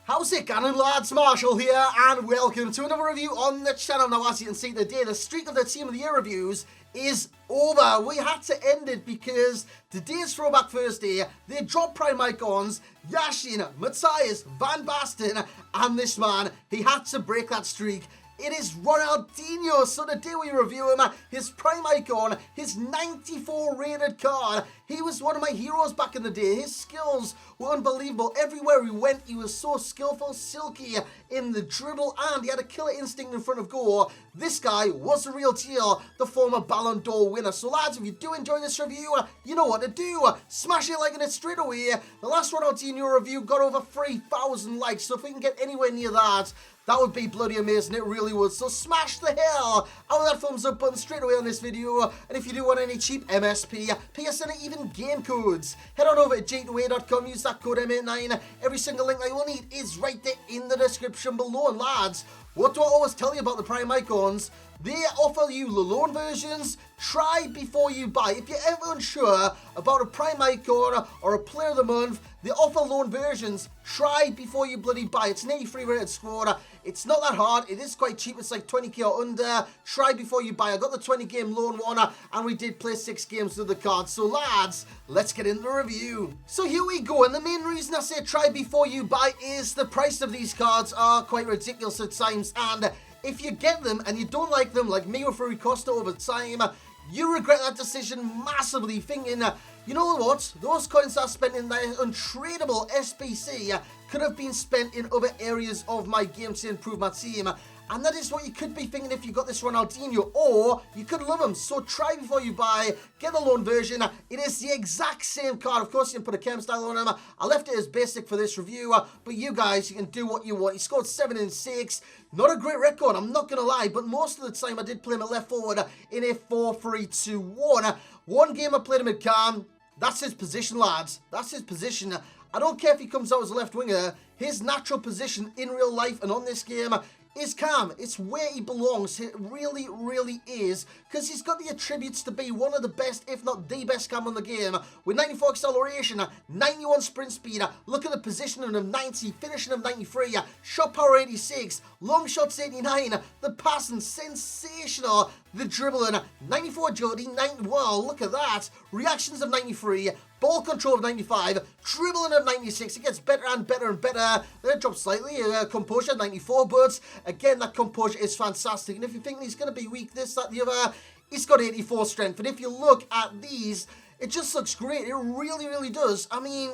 How's it going, lads? Marshall here, and welcome to another review on the channel. Now, as you can see today, the streak of the Team of the Year reviews is over. We had to end it because today's Throwback Thursday, they dropped prime icons, Yashin, Matthias, Van Basten, and this man. He had to break that streak. It is Ronaldinho, so today we review him, his prime icon, his 94 rated card. He was one of my heroes back in the day. His skills were unbelievable. Everywhere he went, he was so skillful, silky in the dribble, and he had a killer instinct in front of goal. This guy was the real deal, the former Ballon d'Or winner. So lads, if you do enjoy this review, you know what to do. Smash it, liking it straight away. The last Ronaldinho review got over 3,000 likes, so if we can get anywhere near that, that would be bloody amazing, it really would. So smash the hell out of that thumbs up button straight away on this video. And if you do want any cheap MSP, PSN, or even game codes, head on over to g2a.com, use that code M89. Every single link that you will need is right there in the description below. And lads, what do I always tell you about the Prime Icons? They offer you the loan versions. Try before you buy. If you're ever unsure about a Prime Icon or a Player of the Month, they offer loan versions. Try before you bloody buy. It's an 83 rated squad. It's not that hard. It is quite cheap. It's like 20k or under. Try before you buy. I got the 20 game loan one, and we did play 6 games with the card. So lads, let's get into the review. So here we go. And the main reason I say try before you buy is the price of these cards are quite ridiculous at times. And if you get them and you don't like them, like me with Rui Costa over time, you regret that decision massively, thinking, you know what, those coins I spent in that untradeable SBC could have been spent in other areas of my game to improve my team. And that is what you could be thinking if you got this Ronaldinho, or you could love him. So try before you buy, get the loan version. It is the exact same card. Of course, you can put a chem style on him. I left it as basic for this review, but you guys, you can do what you want. He scored 7 and 6. Not a great record, I'm not going to lie, but most of the time I did play him at left forward in a 4-3-2-1. One game I played him at cam. That's his position, lads. That's his position. I don't care if he comes out as a left winger. His natural position in real life and on this game is cam. It's where he belongs. It really, really is. Because he's got the attributes to be one of the best, if not the best cam on the game. With 94 acceleration, 91 sprint speed. Look at the positioning of 90, finishing of 93, shot power 86, long shots 89, the passing sensational, the dribbling 94 agility, wow, look at that. Reactions of 93. Ball control of 95, dribbling of 96. It gets better and better and better. Then it drops slightly. Composure 94, but again, that composure is fantastic. And if you think he's going to be weak, this, that, the other, he's got 84 strength. And if you look at these, it just looks great. It really, really does. I mean,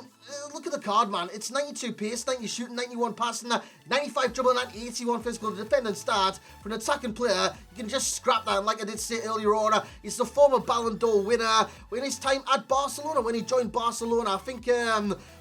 look at the card, man. It's 92 pace, 90 shooting, 91 passing, 95 dribbling, and 81 physical. The defending start for an attacking player. You can just scrap that. And like I did say earlier on, he's the former Ballon d'Or winner. In his time at Barcelona, when he joined Barcelona, I think,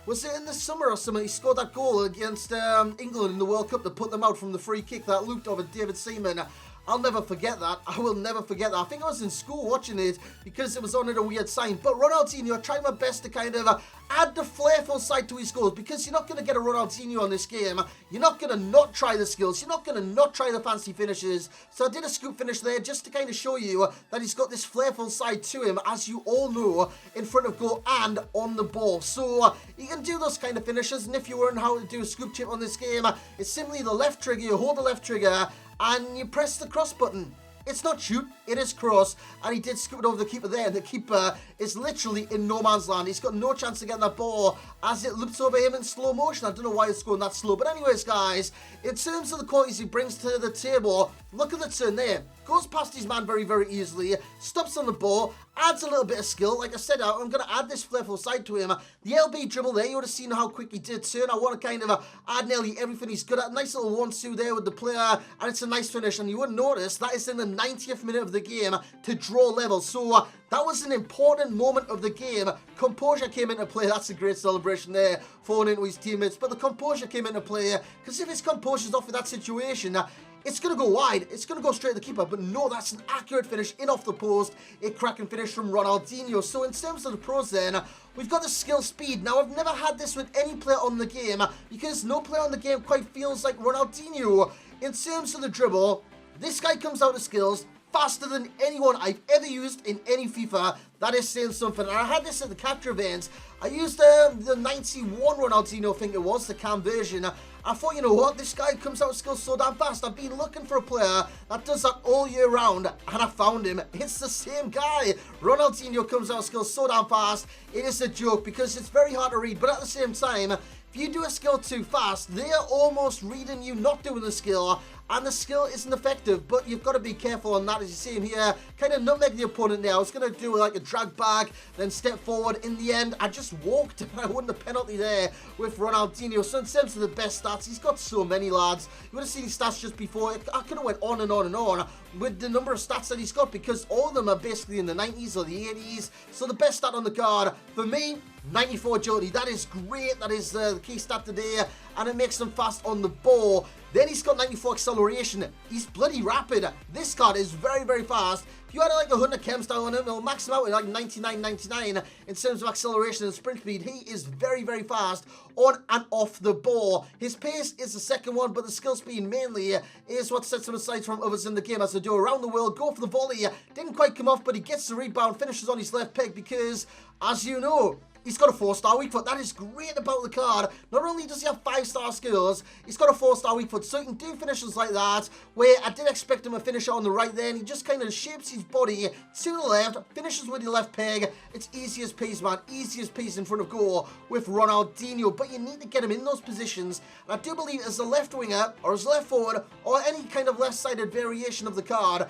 was it in the summer or something? He scored that goal against England in the World Cup to put them out from the free kick that looped over David Seaman. I'll never forget that. I will never forget that. I think I was in school watching it because it was on at a weird sign. But Ronaldinho, I tried my best to kind of add the flairful side to his goals, because you're not going to get a Ronaldinho on this game. You're not going to not try the skills. You're not going to not try the fancy finishes. So I did a scoop finish there just to kind of show you that he's got this flairful side to him, as you all know, in front of goal and on the ball. So you can do those kind of finishes. And if you learn how to do a scoop chip on this game, it's simply the left trigger. You hold the left trigger and you press the cross button. It's not shoot, it is cross, and he did scoop it over the keeper there. The keeper is literally in no man's land. He's got no chance of getting that ball as it loops over him in slow motion. I don't know why it's going that slow, but anyways, guys, in terms of the qualities he brings to the table, look at the turn there. Goes past his man very, very easily, stops on the ball, adds a little bit of skill. Like I said, I'm going to add this flairful side to him. The LB dribble there, you would have seen how quick he did turn. I want to kind of add nearly everything he's good at. Nice little 1-2 there with the player, and it's a nice finish. And you would notice that is in the 90th minute of the game to draw level. So that was an important moment of the game. Composure came into play. That's a great celebration there, falling into his teammates. But the composure came into play, because if his composure's off in that situation, it's going to go wide. It's going to go straight to the keeper. But no, that's an accurate finish in off the post. A cracking finish from Ronaldinho. So in terms of the pros then, we've got the skill speed. Now, I've never had this with any player on the game, because no player on the game quite feels like Ronaldinho. In terms of the dribble, this guy comes out of skills faster than anyone I've ever used in any FIFA. That is saying something. And I had this at the capture events. I used the 91 Ronaldinho, I think it was, the cam version. I thought, you know what, this guy comes out with skills so damn fast. I've been looking for a player that does that all year round, and I found him. It's the same guy. Ronaldinho comes out with skills so damn fast. It is a joke because it's very hard to read, but at the same time, if you do a skill too fast, they are almost reading you not doing the skill, and the skill isn't effective, but you've got to be careful on that. As you see him here, kind of nutmeg the opponent there. I was going to do like a drag back, then step forward. In the end, I just walked, and I won the penalty there with Ronaldinho. So in terms of the best stats, he's got so many, lads. You would have seen his stats just before. I could have went on and on and on with the number of stats that he's got, because all of them are basically in the 90s or the 80s. So the best stat on the card, for me, 94 agility. That is great. That is the key stat today, and it makes him fast on the ball. Then he's got 94 acceleration. He's bloody rapid. This card is very, very fast. If you had like 100 chem style on him, it'll max him out at like 99 in terms of acceleration and sprint speed. He is very, very fast on and off the ball. His pace is the second one, but the skill speed mainly is what sets him aside from others in the game, as they do around the world. Go for the volley. Didn't quite come off, but he gets the rebound, finishes on his left peg because, as you know, he's got a 4-star weak foot. That is great about the card. Not only does he have 5-star skills, he's got a 4-star weak foot. So he can do finishes like that, where I did expect him to finish on the right there, and he just kind of shapes his body to the left, finishes with the left peg. It's easy as peas, man. Easy as peas in front of goal with Ronaldinho. But you need to get him in those positions. And I do believe as a left winger, or as a left forward, or any kind of left-sided variation of the card,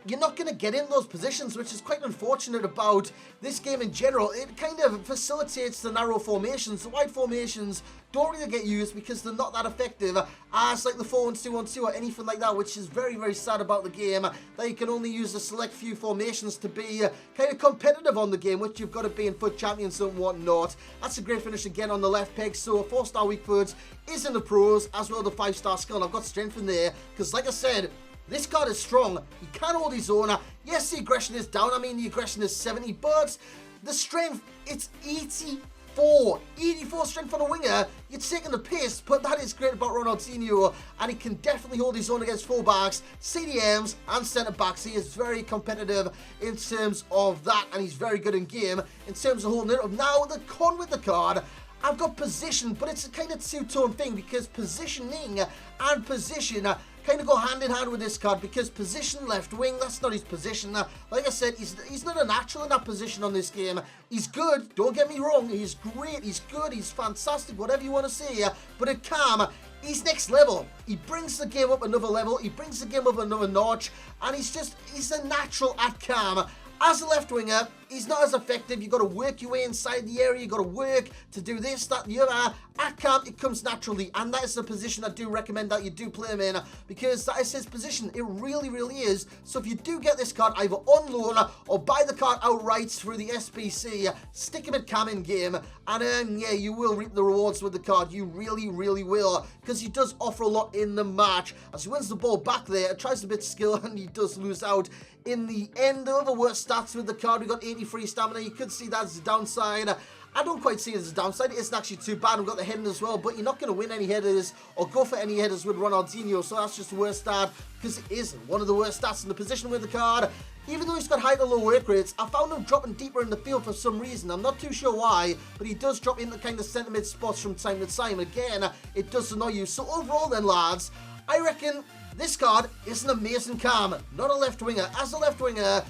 you're not going to get in those positions, which is quite unfortunate about this game in general. It kind of facilitates the narrow formations. The wide formations don't really get used because they're not that effective as like the 4-1-2-1-2 or anything like that, which is very, very sad about the game, that you can only use a select few formations to be kind of competitive on the game, which you've got to be in FUT Champions and whatnot. That's a great finish again on the left peg. So 4-star weak foot is in the pros, as well the 5-star skill. And I've got strength in there because, like I said, this card is strong. He can hold his own. Yes, the aggression is down. I mean, the aggression is 70, but the strength, it's 84. 84 strength on a winger. You're taking the piss, but that is great about Ronaldinho, and he can definitely hold his own against fullbacks, CDMs, and centre-backs. He is very competitive in terms of that, and he's very good in game in terms of holding it up. Now, the con with the card, I've got position, but it's a kind of two-tone thing, because positioning and position kind of go hand in hand with this card, because position left wing, that's not his position. Like I said, he's not a natural in that position on this game. He's good, don't get me wrong, he's great, he's good, he's fantastic, whatever you want to say, but at Cam, he's next level. He brings the game up another level, he brings the game up another notch, and he's a natural at Cam. As a left winger, he's not as effective. You've got to work your way inside the area. You've got to work to do this, that, the other. At camp, it comes naturally. And that is the position I do recommend that you do play him in, because that is his position. It really, really is. So if you do get this card either on loan or buy the card outright through the SBC, stick him at cam in game. And yeah, you will reap the rewards with the card. You really, really will. Because he does offer a lot in the match. As he wins the ball back there, tries a bit of skill, and he does lose out. In the end, of the worst stats with the card, we got 83 stamina. You could see that as a downside. I don't quite see it as a downside. It isn't actually too bad. We've got the heading as well, but you're not going to win any headers or go for any headers with Ronaldinho, so that's just the worst stat, because it is one of the worst stats in the position with the card. Even though he's got high to low work rates, I found him dropping deeper in the field for some reason. I'm not too sure why, but he does drop in the kind of centre mid spots from time to time. Again, it does annoy you. So overall then, lads, I reckon this card is an amazing cam, not a left winger. As a left winger,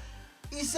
he's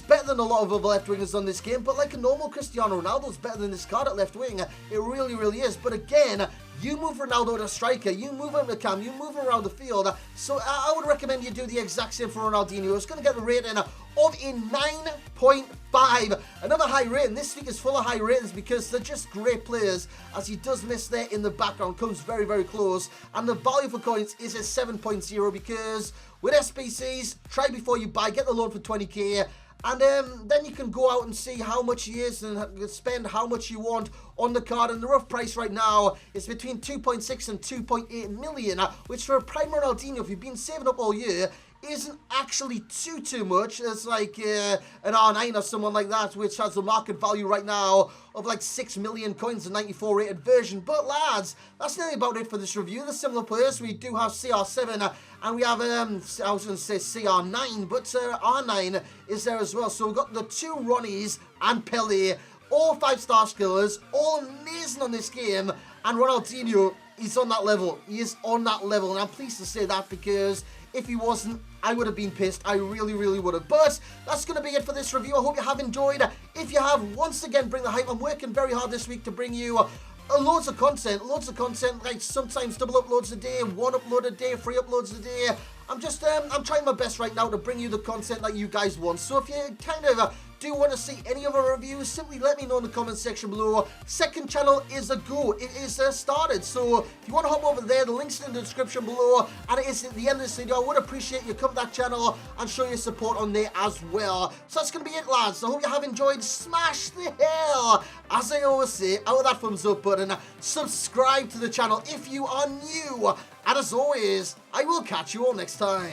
better than a lot of other left wingers on this game, but like a normal Cristiano Ronaldo's better than this card at left wing. It really, really is. But again, you move Ronaldo to striker, you move him to cam, you move him around the field. So I would recommend you do the exact same for Ronaldinho. It's going to get the rating of a 9.5. Another high rating. This week is full of high ratings because they're just great players. As he does miss there in the background, comes very, very close. And the value for coins is a 7.0 because with SBCs, try before you buy, get the loan for 20k. And then you can go out and see how much he is and spend how much you want on the card. And the rough price right now is between 2.6 and 2.8 million, which for a prime Ronaldinho, if you've been saving up all year, isn't actually too much. It's like an R9 or someone like that, which has a market value right now of like 6 million coins, a 94 rated version. But lads, that's nearly about it for this review. The similar players, we do have CR7 and we have I was going to say CR9, but R9 is there as well. So we've got the two Ronnies and Pele, all 5-star skillers, all amazing on this game. And Ronaldinho he's on that level. He is on that level, and I'm pleased to say that because if he wasn't, I would have been pissed. I really, really would have. But that's going to be it for this review. I hope you have enjoyed. If you have, once again, bring the hype. I'm working very hard this week to bring you loads of content, like sometimes double uploads a day, one upload a day, 3 uploads a day. I'm trying my best right now to bring you the content that you guys want. So if you kind of do want to see any other reviews, simply let me know in the comment section below. Second channel is a go. It is started. So if you want to hop over there, the link's in the description below, and it is at the end of this video. I would appreciate you come to that channel and show your support on there as well. So that's going to be it, lads. I hope you have enjoyed. Smash the hell, as I always say, out of that thumbs up button. Subscribe to the channel if you are new. And as always, I will catch you all next time.